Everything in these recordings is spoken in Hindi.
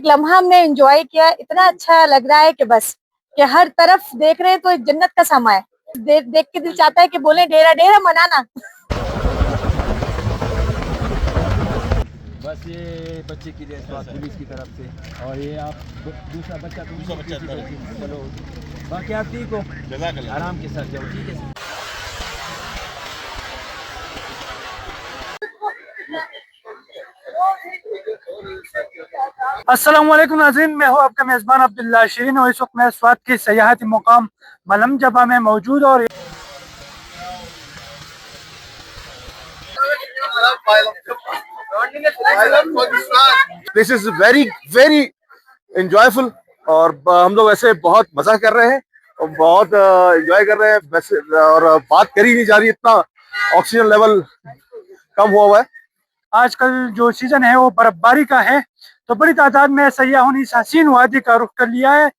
लम्हा हमने एंजॉय किया, इतना अच्छा लग रहा है कि बस कि हर तरफ देख रहे हैं तो जन्नत का समा है। देख के दिल चाहता है कि बोले डेरा डेरा मनाना। बस ये बच्चे की लिए पुलिस की तरफ से, और ये आप दूसरा बच्चा चलो, बाकी आप ठीक हो, आराम के साथ जाओ, ठीक है। अस्सलाम वालेकुम नाज़रीन, मैं हूँ आपका मेज़बान अब्दुल्ला शीरीन और इस वक्त मैं स्वात के सयाहती मुकाम मलम जबा में मौजूद। और this is very very enjoyful, और हम लोग ऐसे बहुत मजा कर रहे हैं और बहुत एंजॉय कर रहे हैं वैसे, और बात करी नहीं जा रही, इतना ऑक्सीजन लेवल कम हुआ है। आजकल जो सीजन है वो बर्फबारी का है, तो बड़ी तादाद में सयाहों ने इस हसीन वादी का रुख कर लिया है।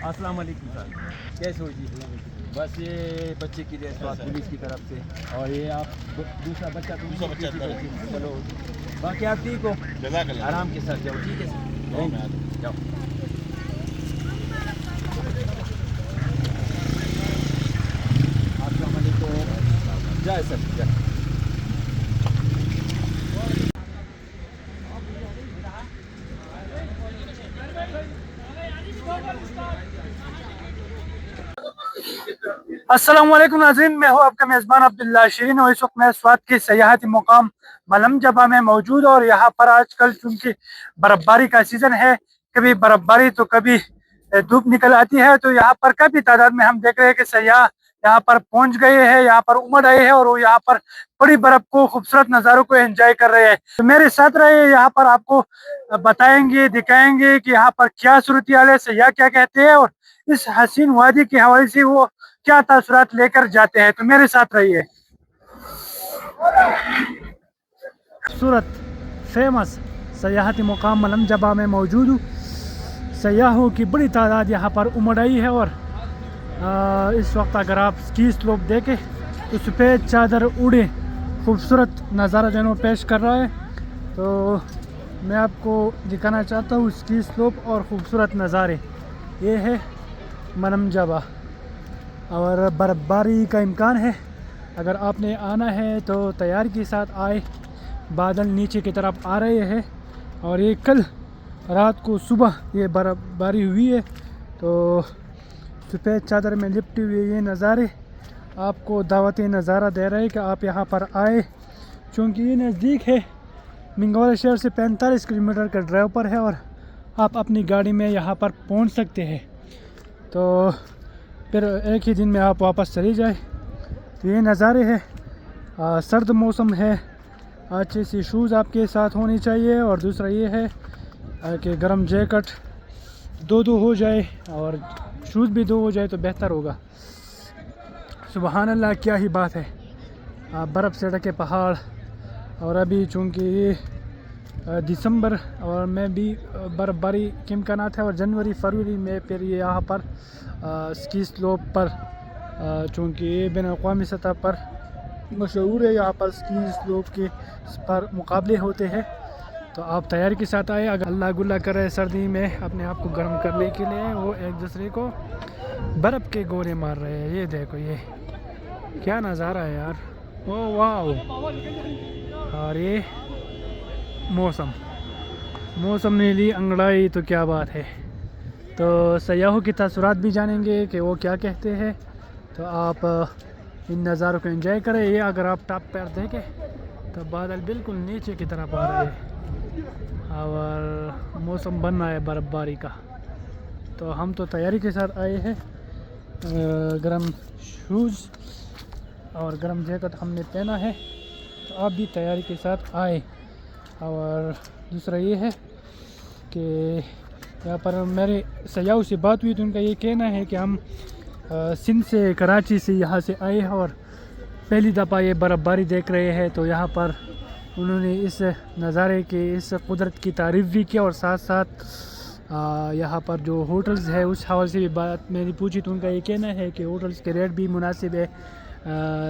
अस्सलाम वालेकुम सर, कैसे हो जी? बस ये बच्चे की लिए पुलिस की तरफ से, और ये आप दूसरा बच्चा चलो, बाकी आप ठीक हो, आराम के साथ जाओ, ठीक है। जाओ। अस्सलाम वालेकुम, जय सर, जय। अस्सलाम वालेकुम नाज़रीन, मैं हूँ आपका मेज़बान अब्दुल्ला शीरीन और इस वक्त मैं स्वात के सयाहती मुकाम मलम जबा में मौजूद। और यहाँ पर आजकल चूँकि बर्फबारी का सीज़न है, कभी बर्फबारी तो कभी धूप निकल आती है, तो यहाँ पर काफ़ी तादाद में हम देख रहे हैं कि सयाह यहाँ पर पहुँच गए हैं, यहाँ पर उमड़ आए हैं और वो यहाँ पर बड़ी बर्फ को खूबसूरत नज़ारों को एंजॉय कर रहे हैं। तो मेरे साथ रहे, यहाँ पर आपको बताएंगे दिखाएंगे कि यहाँ पर क्या सूरत हाल है, सयाह क्या कहते हैं और इस हसीन वादी के हवाले से वो क्या तासुरात लेकर जाते हैं। तो मेरे साथ रहिए। सूरत फेमस सयाहती मुकाम मलम जबा में मौजूद हूँ। सयाहों की बड़ी तादाद यहाँ पर उमड़ आई है और इस वक्त अगर आप स्की स्लोप देखें तो सफ़ेद चादर उड़े खूबसूरत नज़ारा जो पेश कर रहा है। तो मैं आपको दिखाना चाहता हूँ स्की स्लोप और ख़ूबसूरत नज़ारे। ये है मलम जबा और बर्फबारी का इम्कान है। अगर आपने आना है तो तैयारी के साथ आए। बादल नीचे की तरफ आ रहे हैं और ये कल रात को सुबह ये बर्फबारी हुई है, तो सफ़ेद चादर में लिपटे हुए ये नज़ारे आपको दावती नज़ारा दे रहे हैं कि आप यहाँ पर आए। चूँकि ये नज़दीक है, मिंगवाला शहर से 45 किलोमीटर का ड्राइव पर है और आप अपनी गाड़ी में यहाँ पर पहुँच सकते हैं। तो फिर एक ही दिन में आप वापस चले जाए। तो ये नज़ारे हैं। सर्द मौसम है, अच्छे सी शूज़ आपके साथ होनी चाहिए। और दूसरा ये है कि गर्म जैकेट दो हो जाए और शूज़ भी दो हो जाए तो बेहतर होगा। सुबहान अल्लाह, क्या ही बात है। बर्फ़ से ढके पहाड़, और अभी चूँकि ये दिसंबर और में भी बर्फबारी के इम्कानात है और जनवरी फरवरी में फिर ये यहाँ पर स्की स्लोप पर चूँकि ये बैन अक़वामी सतह पर मशहूर है, यहाँ पर स्की स्लोप के पर मुकाबले होते हैं। तो आप तैयारी के साथ आए। अगर अल्लाह गुल्ला कर रहे सर्दी में अपने आप को गर्म करने के लिए वो एक दूसरे को बर्फ़ के गोले मार रहे हैं। ये देखो, ये क्या नज़ारा है यार, ओ वाह। और ये मौसम ने ली अंगड़ाई, तो क्या बात है। तो सयाहों की तासुरात भी जानेंगे कि वो क्या कहते हैं। तो आप इन नज़ारों को एंजॉय करें। ये अगर आप टॉप पर देखें तो बादल बिल्कुल नीचे की तरफ आ रहे हैं और मौसम बन रहा है बर्फबारी का। तो हम तो तैयारी के साथ आए हैं। गर्म शूज़ और गर्म जैकेट हमने पहना है, तो आप भी तैयारी के साथ आए। और दूसरा ये है कि यहाँ पर मेरे सयाहों से बात हुई तो उनका ये कहना है कि हम सिंध से, कराची से यहाँ से आए हैं और पहली दफ़ा ये बर्फ़बारी देख रहे हैं। तो यहाँ पर उन्होंने इस नज़ारे के, इस कुदरत की तारीफ़ भी की और साथ साथ यहाँ पर जो होटल्स है उस हवाले से भी बात मैंने पूछी तो उनका ये कहना है कि होटल्स के रेट भी मुनासिब है,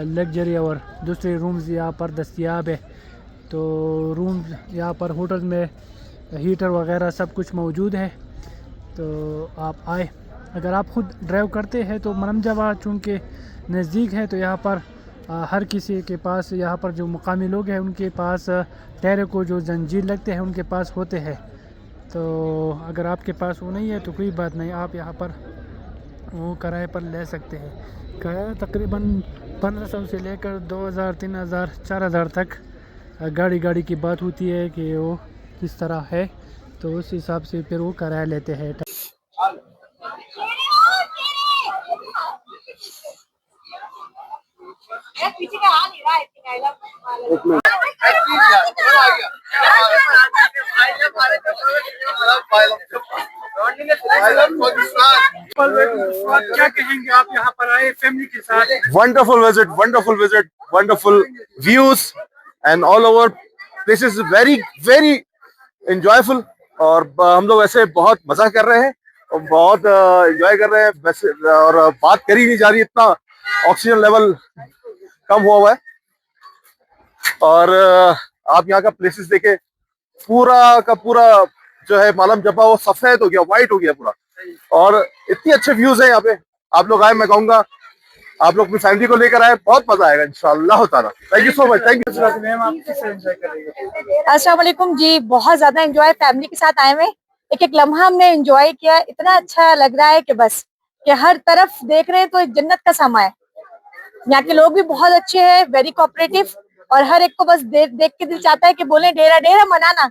लग्जरी और दूसरे रूम्स यहाँ पर दस्तयाब है। तो रूम यहाँ पर होटल में हीटर वगैरह सब कुछ मौजूद है। तो आप आए, अगर आप ख़ुद ड्राइव करते हैं तो मलम जबा चूँकि नज़दीक है तो यहाँ पर हर किसी के पास, यहाँ पर जो मुकामी लोग हैं उनके पास टायरे को जो जंजीर लगते हैं उनके पास होते हैं। तो अगर आपके पास वो नहीं है तो कोई बात नहीं, आप यहाँ पर वो किराए पर ले सकते हैं। किराया तकरीबन 1500 से लेकर 2000, 3000, 4000 तक गाड़ी की बात होती है कि वो किस तरह है, तो उस हिसाब से फिर वो किराया लेते हैं। पीछे का आ नहीं रहा है। क्या कहेंगे, आप यहाँ पर आए फैमिली के साथ? Wonderful visit, wonderful views and all over this is very very enjoyful. और हम लोग ऐसे बहुत मजा कर रहे हैं और बहुत एंजॉय कर रहे हैं वैसे, और बात करी नहीं जा रही, इतना ऑक्सीजन लेवल कम हुआ है। और आप यहाँ का प्लेसेस देखे, पूरा का पूरा जो है मालम जबा वो सफेद हो गया, व्हाइट हो गया पूरा, और इतनी अच्छे व्यूज है यहाँ पे। आप लोग आए, मैं कहूँगा आप लोग अपनी फैमिली को लेकर आए, बहुत मजा आएगा इंशाअल्लाह ताला। Thank you so much, thank you ma'am. आप किससे एंजॉय कर रही हैं? अस्सलाम वालेकुम जी, बहुत ज्यादा एंजॉय, फैमिली के साथ आए हुए, एक एक लम्हा हमने एंजॉय किया। इतना अच्छा लग रहा है कि बस कि हर तरफ देख रहे हैं तो जन्नत का समा है। यहाँ के लोग भी बहुत अच्छे हैं, वेरी कोऑपरेटिव, और हर एक को बस देख के दिल चाहता है कि बोले डेरा डेरा मनाना।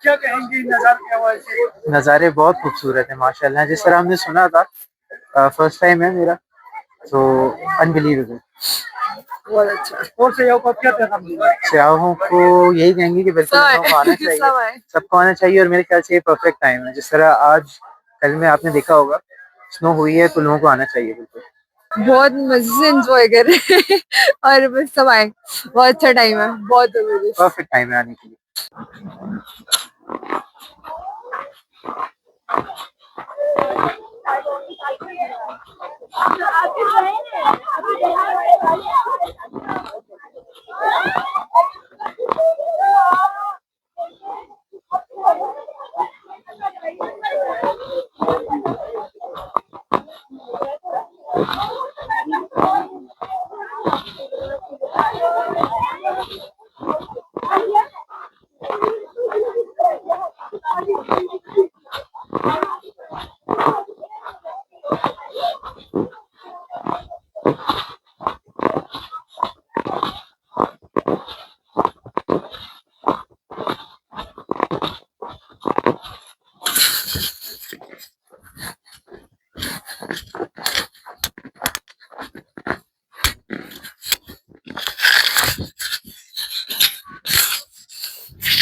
क्या कहेंगे नज़ारे के हवाले से? नज़ारे बहुत खूबसूरत है माशाल्लाह। जिस तरह हमने सुना था, फर्स्ट टाइम है मेरा, तो अनबिलीवेबल। बहुत अच्छा। और सयाहों को क्या पैगाम देंगे? सयाहों को यही कहेंगे कि बिल्कुल सबको आना चाहिए, सबको आना चाहिए। और मेरे ख्याल से ये परफेक्ट टाइम है। जिस तरह आज कल में आपने देखा होगा स्नो हुई है, तो लोगों को आना चाहिए बिल्कुल। बहुत मजे से एंजॉय कर रहे हैं और बस सब आए, बहुत अच्छा टाइम है, बहुत जबरदस्त परफेक्ट टाइम है आने के लिए।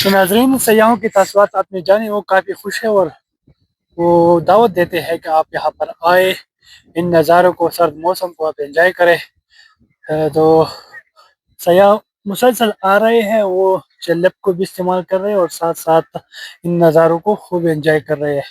तो नाज़रीन, सयाहों की तासुरात आपने जाने, वो काफ़ी खुश है और वो दावत देते हैं कि आप यहाँ पर आए, इन नज़ारों को, सर्द मौसम को आप एंजॉय करें। तो सयाह मुसलसल आ रहे हैं, वो चल्लब को भी इस्तेमाल कर रहे हैं और साथ साथ इन नज़ारों को खूब एंजॉय कर रहे हैं।